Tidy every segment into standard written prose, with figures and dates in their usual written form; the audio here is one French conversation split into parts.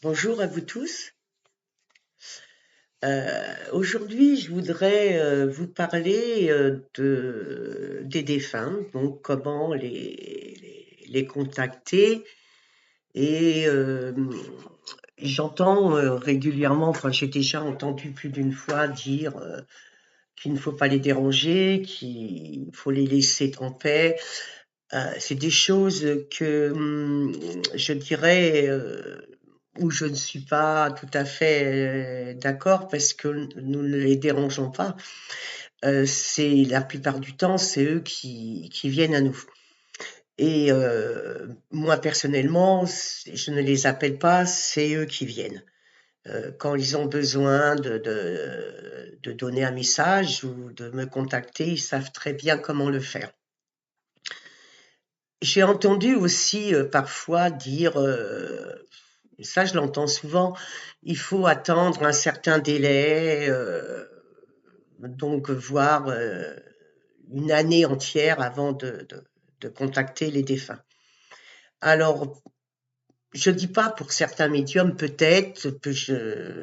Bonjour à vous tous. Aujourd'hui, je voudrais vous parler des défunts, donc comment les contacter. Et j'entends régulièrement, enfin j'ai déjà entendu plus d'une fois dire qu'il ne faut pas les déranger, qu'il faut les laisser en paix. C'est des choses que je dirais où je ne suis pas tout à fait d'accord parce que nous ne les dérangeons pas. C'est la plupart du temps, c'est eux qui viennent à nous. Et moi personnellement, je ne les appelle pas, c'est eux qui viennent. Quand ils ont besoin de donner un message ou de me contacter, ils savent très bien comment le faire. J'ai entendu aussi parfois dire, ça je l'entends souvent, il faut attendre un certain délai, donc voire une année entière avant de contacter les défunts. Alors, je dis pas pour certains médiums, peut-être,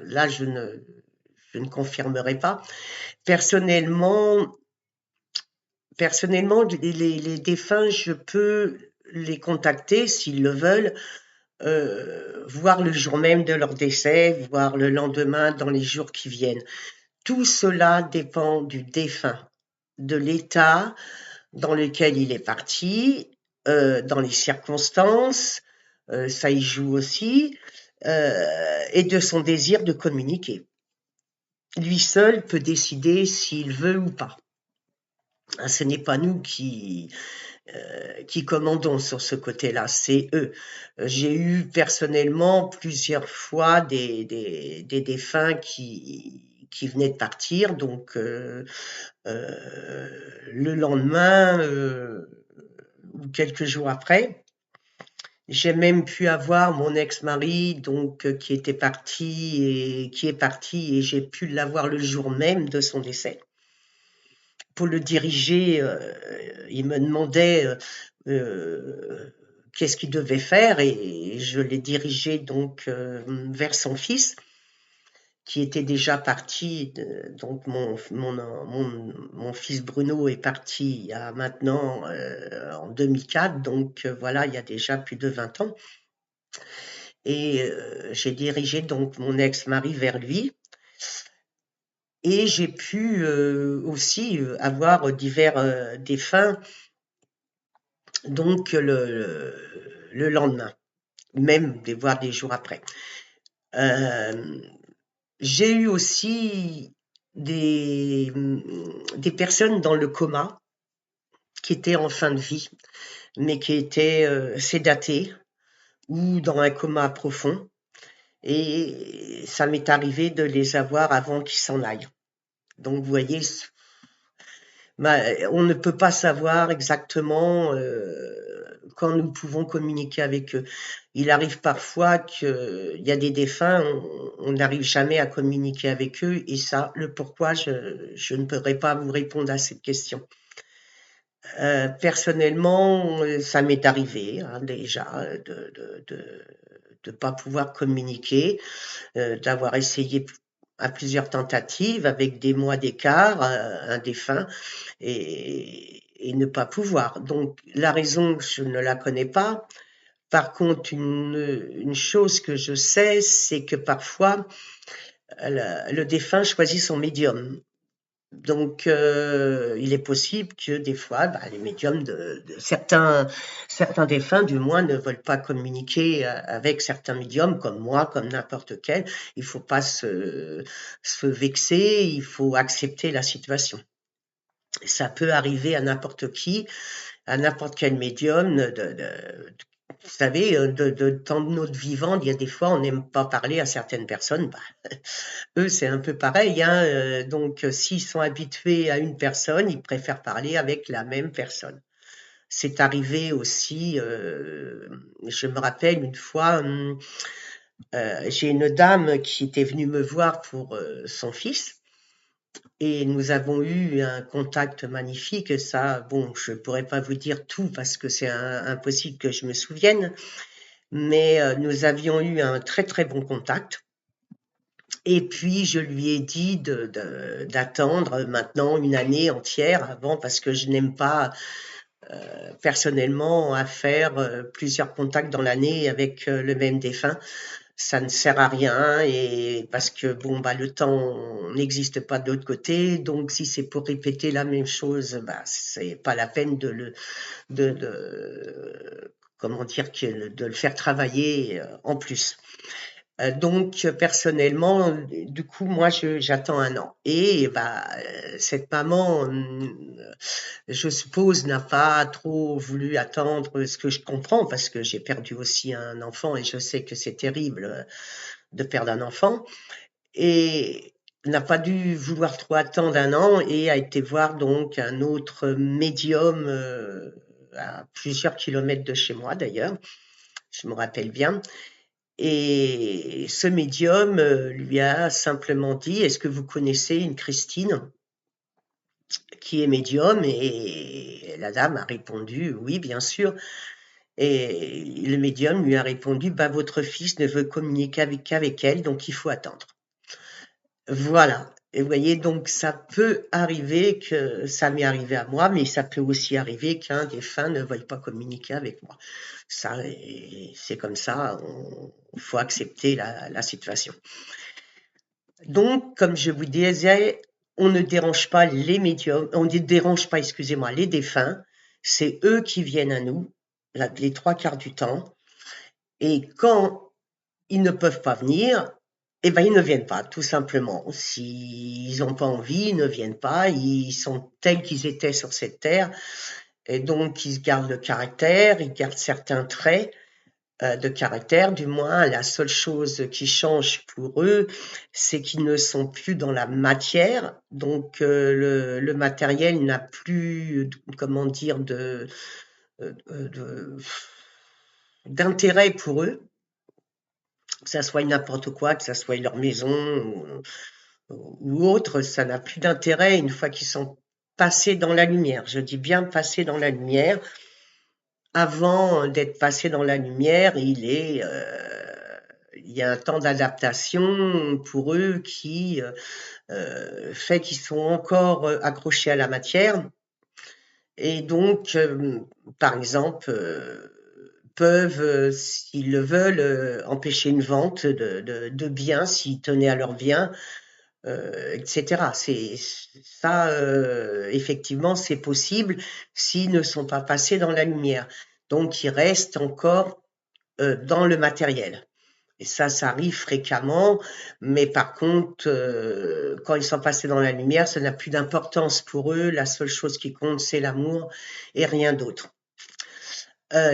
là je ne confirmerai pas. Personnellement, personnellement, les défunts, je peux les contacter s'ils le veulent, voire le jour même de leur décès, voire le lendemain dans les jours qui viennent. Tout cela dépend du défunt, de l'état dans lequel il est parti, dans les circonstances, ça y joue aussi, et de son désir de communiquer. Lui seul peut décider s'il veut ou pas. Ce n'est pas nous qui commandons sur ce côté-là, c'est eux. J'ai eu personnellement plusieurs fois des défunts qui venaient de partir, donc le lendemain ou quelques jours après. J'ai même pu avoir mon ex-mari donc qui était parti et qui est parti et j'ai pu l'avoir le jour même de son décès. Pour le diriger, il me demandait qu'est-ce qu'il devait faire et je l'ai dirigé donc vers son fils qui était déjà parti. Donc mon fils Bruno est parti il y a maintenant en 2004, donc voilà, il y a déjà plus de 20 ans. Et j'ai dirigé donc mon ex-mari vers lui. Et j'ai pu aussi avoir divers défunts donc le lendemain, même voire des jours après. Euh, j'ai eu aussi des personnes dans le coma qui étaient en fin de vie, mais qui étaient sédatées ou dans un coma profond. Et ça m'est arrivé de les avoir avant qu'ils s'en aillent. Donc, vous voyez, on ne peut pas savoir exactement quand nous pouvons communiquer avec eux. Il arrive parfois qu'il y a des défunts, on n'arrive jamais à communiquer avec eux, et ça, le pourquoi, je ne pourrais pas vous répondre à cette question. Personnellement, ça m'est arrivé hein, déjà de pas pouvoir communiquer, d'avoir essayé à plusieurs tentatives avec des mois d'écart, un défunt, et ne pas pouvoir. Donc la raison, je ne la connais pas. Par contre, une chose que je sais, c'est que parfois, le défunt choisit son médium. Donc, il est possible que des fois, les médiums de certains défunts, du moins, ne veulent pas communiquer avec certains médiums, comme moi, comme n'importe quel. Il faut pas se vexer, il faut accepter la situation. Ça peut arriver à n'importe qui, à n'importe quel médium. Vous savez, dans notre vivant, il y a des fois, on n'aime pas parler à certaines personnes. Eux, c'est un peu pareil, hein, donc s'ils sont habitués à une personne, ils préfèrent parler avec la même personne. C'est arrivé aussi, je me rappelle une fois, j'ai une dame qui était venue me voir pour son fils et nous avons eu un contact magnifique. Ça, bon, je pourrais pas vous dire tout parce que c'est impossible que je me souvienne, mais nous avions eu un très très bon contact. Et puis je lui ai dit d'attendre maintenant une année entière avant, parce que je n'aime pas personnellement à faire plusieurs contacts dans l'année avec le même défunt. Ça ne sert à rien, et parce que bon bah le temps n'existe pas de l'autre côté, donc si c'est pour répéter la même chose, bah c'est pas la peine comment dire, de le faire travailler en plus. Donc personnellement, du coup, moi, j'attends un an. Et bah, cette maman, je suppose, n'a pas trop voulu attendre, ce que je comprends, parce que j'ai perdu aussi un enfant et je sais que c'est terrible de perdre un enfant. Et n'a pas dû vouloir trop attendre un an et a été voir donc un autre médium à plusieurs kilomètres de chez moi d'ailleurs, je me rappelle bien. Et ce médium lui a simplement dit: «Est-ce que vous connaissez une Christine qui est médium?» Et la dame a répondu: «Oui, bien sûr». Et le médium lui a répondu: «Bah, votre fils ne veut communiquer qu'avec elle, donc il faut attendre». Voilà. Et vous voyez, donc ça peut arriver, que ça m'est arrivé à moi, mais ça peut aussi arriver qu'un défunt ne veuille pas communiquer avec moi. Ça, c'est comme ça, il faut accepter la situation. Donc, comme je vous disais, on ne dérange pas les médiums, on ne dérange pas, excusez-moi, les défunts. C'est eux qui viennent à nous, les trois quarts du temps. Et quand ils ne peuvent pas venir, eh ben, ils ne viennent pas, tout simplement. S'ils n'ont pas envie, ils ne viennent pas. Ils sont tels qu'ils étaient sur cette terre. Et donc, ils gardent le caractère, ils gardent certains traits de caractère. Du moins, la seule chose qui change pour eux, c'est qu'ils ne sont plus dans la matière. Donc, le matériel n'a plus, comment dire, de- d'intérêt pour eux, que ça soit n'importe quoi, que ça soit leur maison ou autre, ça n'a plus d'intérêt une fois qu'ils sont passés dans la lumière. Je dis bien passés dans la lumière. Avant d'être passés dans la lumière, il y a un temps d'adaptation pour eux qui fait qu'ils sont encore accrochés à la matière. Et donc, par exemple, peuvent, s'ils le veulent, empêcher une vente de biens s'ils tenaient à leurs biens, etc. Ça, effectivement, c'est possible s'ils ne sont pas passés dans la lumière. Donc, ils restent encore dans le matériel. Et ça arrive fréquemment, mais par contre, quand ils sont passés dans la lumière, ça n'a plus d'importance pour eux. La seule chose qui compte, c'est l'amour et rien d'autre.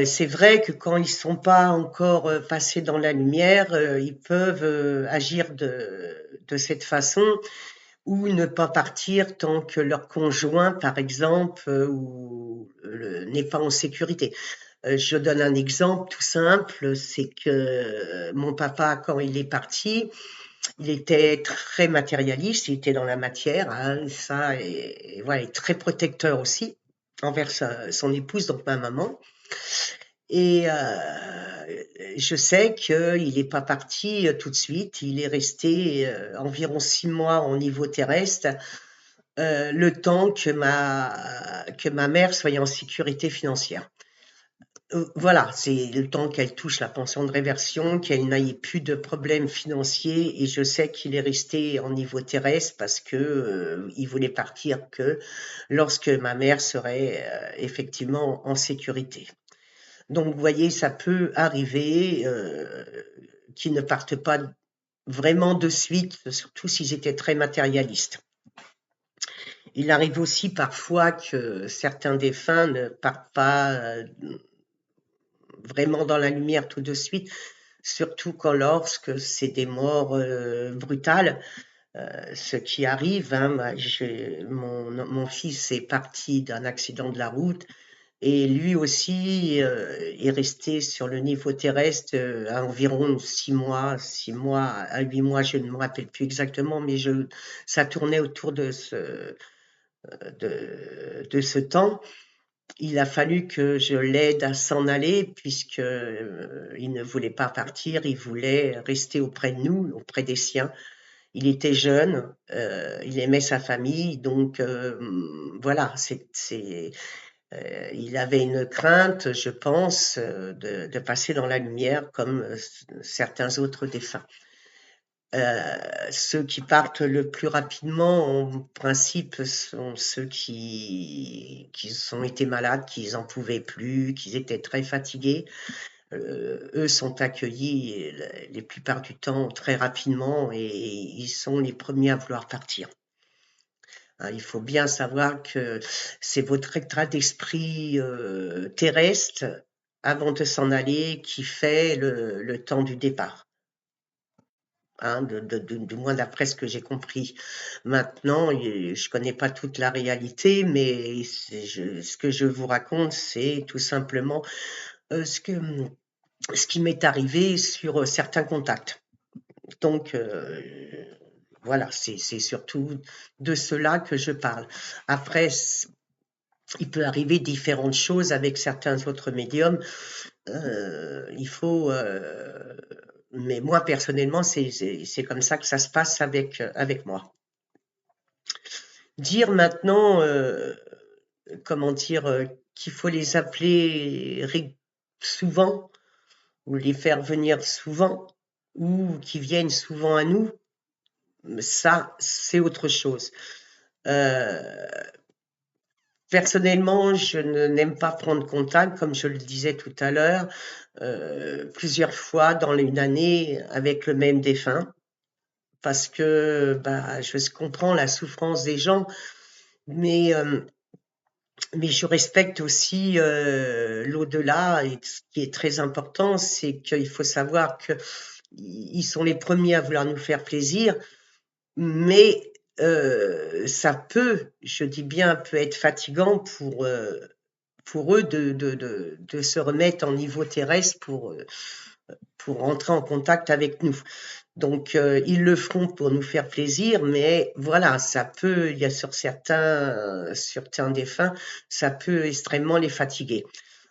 C'est vrai que quand ils sont pas encore passés dans la lumière, ils peuvent agir de cette façon, ou ne pas partir tant que leur conjoint, par exemple, n'est pas en sécurité. Je donne un exemple tout simple, c'est que mon papa, quand il est parti, il était très matérialiste, il était dans la matière, hein, ça, et voilà, et très protecteur aussi envers son épouse, donc ma maman. Et je sais qu'il n'est pas parti tout de suite, il est resté environ 6 mois au niveau terrestre, le temps que ma mère soit en sécurité financière. Voilà, c'est le temps qu'elle touche la pension de réversion, qu'elle n'ait plus de problèmes financiers, et je sais qu'il est resté en niveau terrestre parce que il voulait partir que lorsque ma mère serait effectivement en sécurité. Donc, vous voyez, ça peut arriver qu'ils ne partent pas vraiment de suite, surtout s'ils étaient très matérialistes. Il arrive aussi parfois que certains défunts ne partent pas vraiment dans la lumière tout de suite, surtout lorsque c'est des morts brutales, ce qui arrive. Hein. Mon fils est parti d'un accident de la route, et lui aussi est resté sur le niveau terrestre à environ 6 mois, 6 mois à 8 mois, je ne me rappelle plus exactement, mais ça tournait autour de ce temps. il a fallu que je l'aide à s'en aller puisque il ne voulait pas partir, il voulait rester auprès de nous, auprès des siens. Il était jeune, il aimait sa famille, donc voilà, il avait une crainte, je pense, de passer dans la lumière comme certains autres défunts. Ceux qui partent le plus rapidement, en principe, sont ceux qui ont été malades, qui n'en pouvaient plus, qui étaient très fatigués. Eux sont accueillis les plupart du temps très rapidement et ils sont les premiers à vouloir partir. Hein, il faut bien savoir que c'est votre état d'esprit terrestre avant de s'en aller qui fait le temps du départ. Hein, du moins d'après ce que j'ai compris. Maintenant, je connais pas toute la réalité, mais ce que je vous raconte, c'est tout simplement ce qui m'est arrivé sur certains contacts. Donc, voilà, c'est surtout de cela que je parle. Après, il peut arriver différentes choses avec certains autres médiums. Il faut, mais moi personnellement, c'est comme ça que ça se passe avec moi. Dire maintenant, comment dire, qu'il faut les appeler souvent ou les faire venir souvent ou qu'ils viennent souvent à nous, ça, c'est autre chose. Personnellement, je n'aime pas prendre contact, comme je le disais tout à l'heure, plusieurs fois dans une année avec le même défunt, parce que bah, je comprends la souffrance des gens, mais, mais je respecte aussi l'au-delà, et ce qui est très important, c'est qu'il faut savoir qu'ils sont les premiers à vouloir nous faire plaisir, mais ça peut, je dis bien, peut être fatigant pour eux de se remettre en niveau terrestre pour rentrer en contact avec nous. Donc, ils le feront pour nous faire plaisir, mais voilà, ça peut, il y a sur certains défunts, ça peut extrêmement les fatiguer.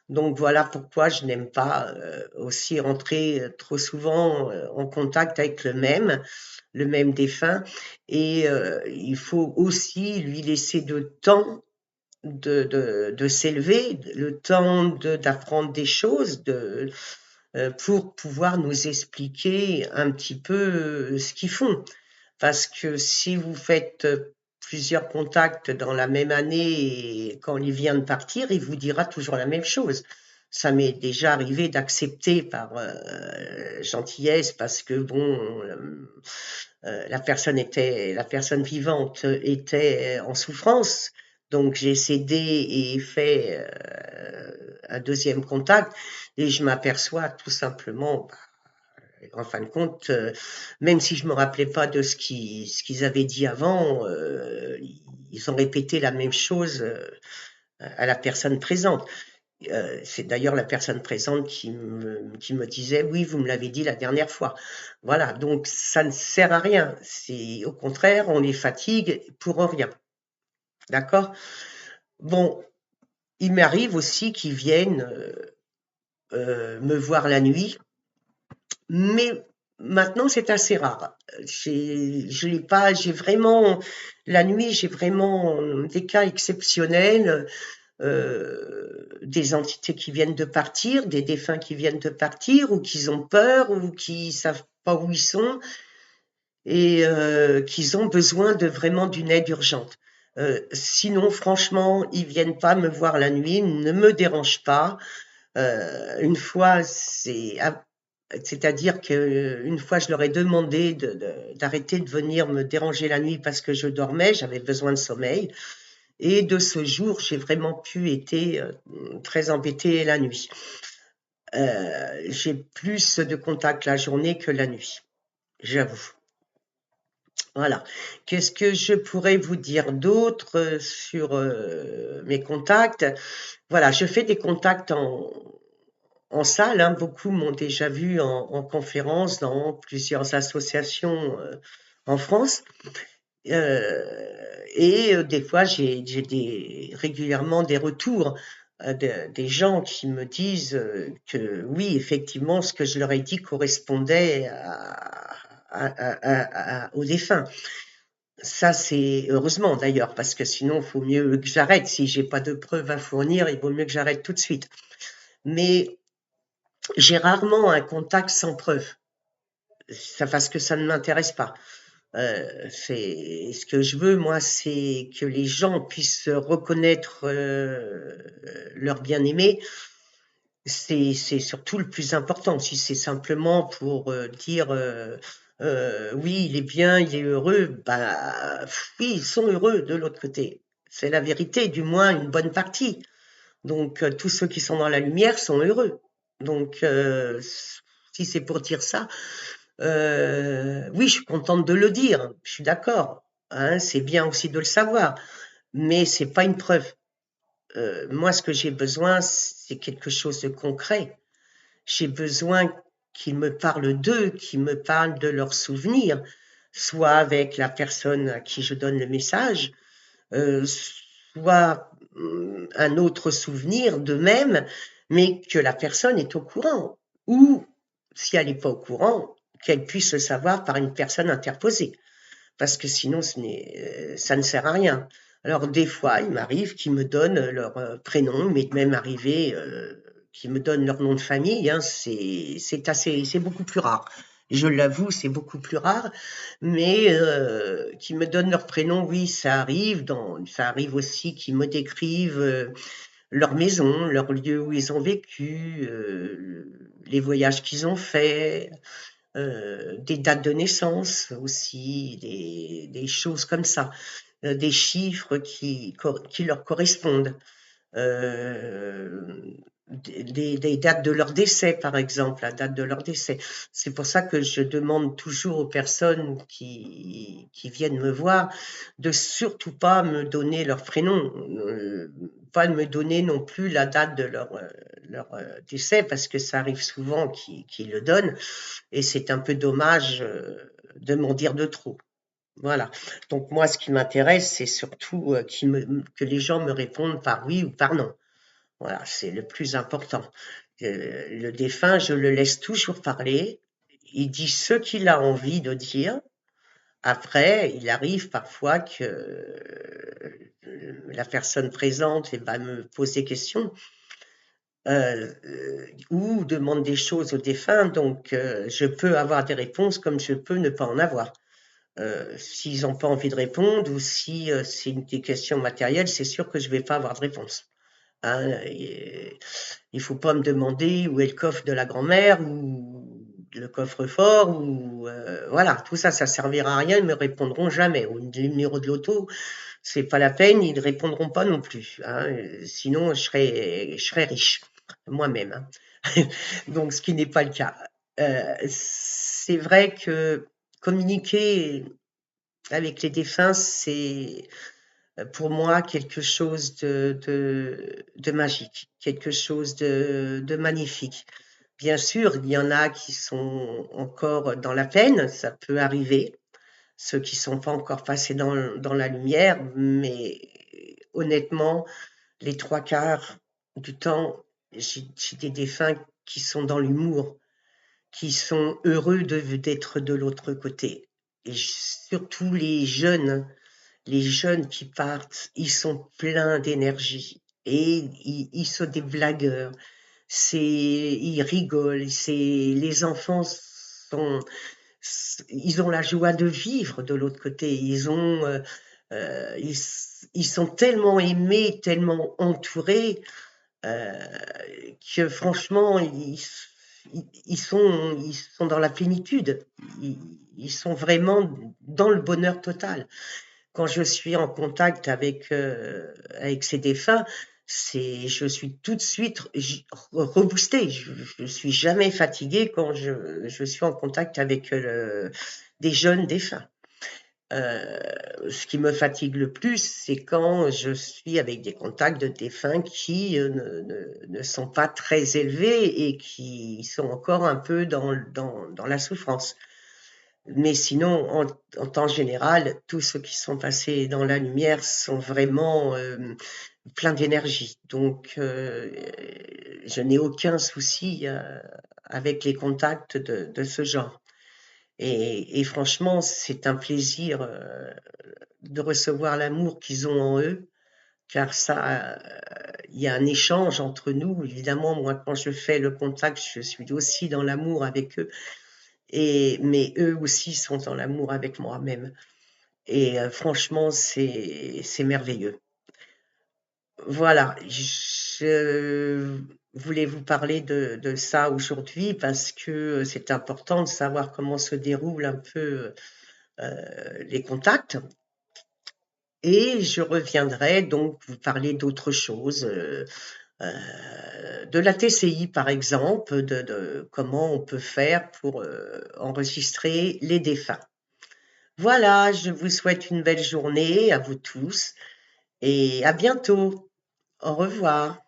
Donc voilà pourquoi je n'aime pas aussi rentrer trop souvent en contact avec le même défunt. Et il faut aussi lui laisser de temps de s'élever, le temps d'apprendre des choses, pour pouvoir nous expliquer un petit peu ce qu'ils font. Parce que si vous faites plusieurs contacts dans la même année et quand il vient de partir, il vous dira toujours la même chose. Ça m'est déjà arrivé d'accepter par gentillesse parce que bon, la personne vivante était en souffrance, donc j'ai cédé et fait un deuxième contact et je m'aperçois tout simplement, en fin de compte, même si je me rappelais pas de ce qu'ils avaient dit avant, ils ont répété la même chose à la personne présente. C'est d'ailleurs la personne présente qui me disait oui, vous me l'avez dit la dernière fois. Voilà, donc ça ne sert à rien. C'est au contraire, on les fatigue pour rien. D'accord? Bon, il m'arrive aussi qu'ils viennent me voir la nuit, mais maintenant c'est assez rare. Je l'ai pas, j'ai vraiment la nuit, j'ai vraiment des cas exceptionnels. Des entités qui viennent de partir, des défunts qui viennent de partir, ou qui ont peur, ou qui savent pas où ils sont, et qu'ils ont besoin de vraiment d'une aide urgente. Sinon, franchement, ils viennent pas me voir la nuit, ne me dérangent pas. Une fois, c'est-à-dire que une fois, je leur ai demandé d'arrêter de venir me déranger la nuit parce que je dormais, j'avais besoin de sommeil. Et de ce jour, j'ai vraiment pu être très embêtée la nuit. J'ai plus de contacts la journée que la nuit, j'avoue. Voilà. Qu'est-ce que je pourrais vous dire d'autre sur mes contacts? Voilà, je fais des contacts en salle, hein. Beaucoup m'ont déjà vu en conférence dans plusieurs associations en France. Et des fois, j'ai régulièrement des retours des gens qui me disent que oui, effectivement, ce que je leur ai dit correspondait aux défunts. Ça, c'est heureusement d'ailleurs, parce que sinon, il faut mieux que j'arrête. Si j'ai pas de preuves à fournir, il vaut mieux que j'arrête tout de suite. Mais j'ai rarement un contact sans preuve. Ça, parce que ça ne m'intéresse pas. C'est ce que je veux, moi, c'est que les gens puissent reconnaître leur bien-aimé. C'est surtout le plus important. Si c'est simplement pour dire oui, il est bien, il est heureux, bah oui, ils sont heureux de l'autre côté. C'est la vérité, du moins une bonne partie. Donc tous ceux qui sont dans la lumière sont heureux. Donc si c'est pour dire ça, oui, je suis contente de le dire, je suis d'accord. Hein, c'est bien aussi de le savoir, mais c'est pas une preuve. Moi, ce que j'ai besoin, c'est quelque chose de concret. J'ai besoin qu'ils me parlent d'eux, qu'ils me parlent de leurs souvenirs, soit avec la personne à qui je donne le message, soit un autre souvenir d'eux-mêmes, mais que la personne est au courant. Ou, si elle n'est pas au courant, qu'elle puisse le savoir par une personne interposée. Parce que sinon, ça ne sert à rien. Alors, des fois, il m'arrive qu'ils me donnent leur prénom, mais même arrivé qu'ils me donnent leur nom de famille, hein, c'est beaucoup plus rare. Je l'avoue, c'est beaucoup plus rare, mais qu'ils me donnent leur prénom, oui, ça arrive aussi qu'ils me décrivent leur maison, leur lieu où ils ont vécu, les voyages qu'ils ont faits, des dates de naissance aussi, des choses comme ça, des chiffres qui leur correspondent, euh, des dates de leur décès, par exemple, la date de leur décès. C'est pour ça que je demande toujours aux personnes qui viennent me voir de surtout pas me donner leur prénom, pas de me donner non plus la date de leur décès, parce que ça arrive souvent qu'ils le donnent, et c'est un peu dommage de m'en dire de trop. Voilà. Donc moi, ce qui m'intéresse, c'est surtout que les gens me répondent par oui ou par non. Voilà, c'est le plus important. Le défunt, je le laisse toujours parler. Il dit ce qu'il a envie de dire. Après, il arrive parfois que la personne présente va me poser des questions ou demande des choses au défunt. Donc, je peux avoir des réponses comme je peux ne pas en avoir. S'ils n'ont pas envie de répondre ou si c'est des questions matérielles, c'est sûr que je ne vais pas avoir de réponse. Hein, il faut pas me demander où est le coffre de la grand-mère ou le coffre-fort ou voilà, tout ça, ça servira à rien, ils me répondront jamais. Ou le numéro de l'auto, c'est pas la peine, ils ne répondront pas non plus. Hein, sinon, je serais riche moi-même. Hein. Donc, ce qui n'est pas le cas. C'est vrai que communiquer avec les défunts, c'est pour moi quelque chose de magique, quelque chose de magnifique. Bien sûr, il y en a qui sont encore dans la peine, ça peut arriver, ceux qui sont pas encore passés dans la lumière, mais honnêtement, les trois quarts du temps, j'ai des défunts qui sont dans l'humour, qui sont heureux d'être de l'autre côté. Et surtout les jeunes qui partent, ils sont pleins d'énergie et ils sont des blagueurs. Ils rigolent. Les enfants ils ont la joie de vivre de l'autre côté. Euh, ils, ils sont tellement aimés, tellement entourés euh, que franchement, ils sont dans la plénitude. Ils sont vraiment dans le bonheur total. Quand je suis en contact avec ces défunts, je suis tout de suite reboostée. Je suis jamais fatiguée quand je suis en contact avec des jeunes défunts. Ce qui me fatigue le plus, c'est quand je suis avec des contacts de défunts qui ne sont pas très élevés et qui sont encore un peu dans la souffrance. Mais sinon, en temps général, tous ceux qui sont passés dans la lumière sont vraiment pleins d'énergie. Donc, je n'ai aucun souci avec les contacts de ce genre. Et franchement, c'est un plaisir de recevoir l'amour qu'ils ont en eux, car ça, il y a un échange entre nous. Évidemment, moi, quand je fais le contact, je suis aussi dans l'amour avec eux, mais eux aussi sont dans l'amour avec moi-même. Et franchement, c'est merveilleux. Voilà, je voulais vous parler de ça aujourd'hui parce que c'est important de savoir comment se déroulent un peu les contacts. Et je reviendrai donc vous parler d'autres choses, de la TCI par exemple, de comment on peut faire pour enregistrer les défunts. Voilà, je vous souhaite une belle journée à vous tous et à bientôt. Au revoir.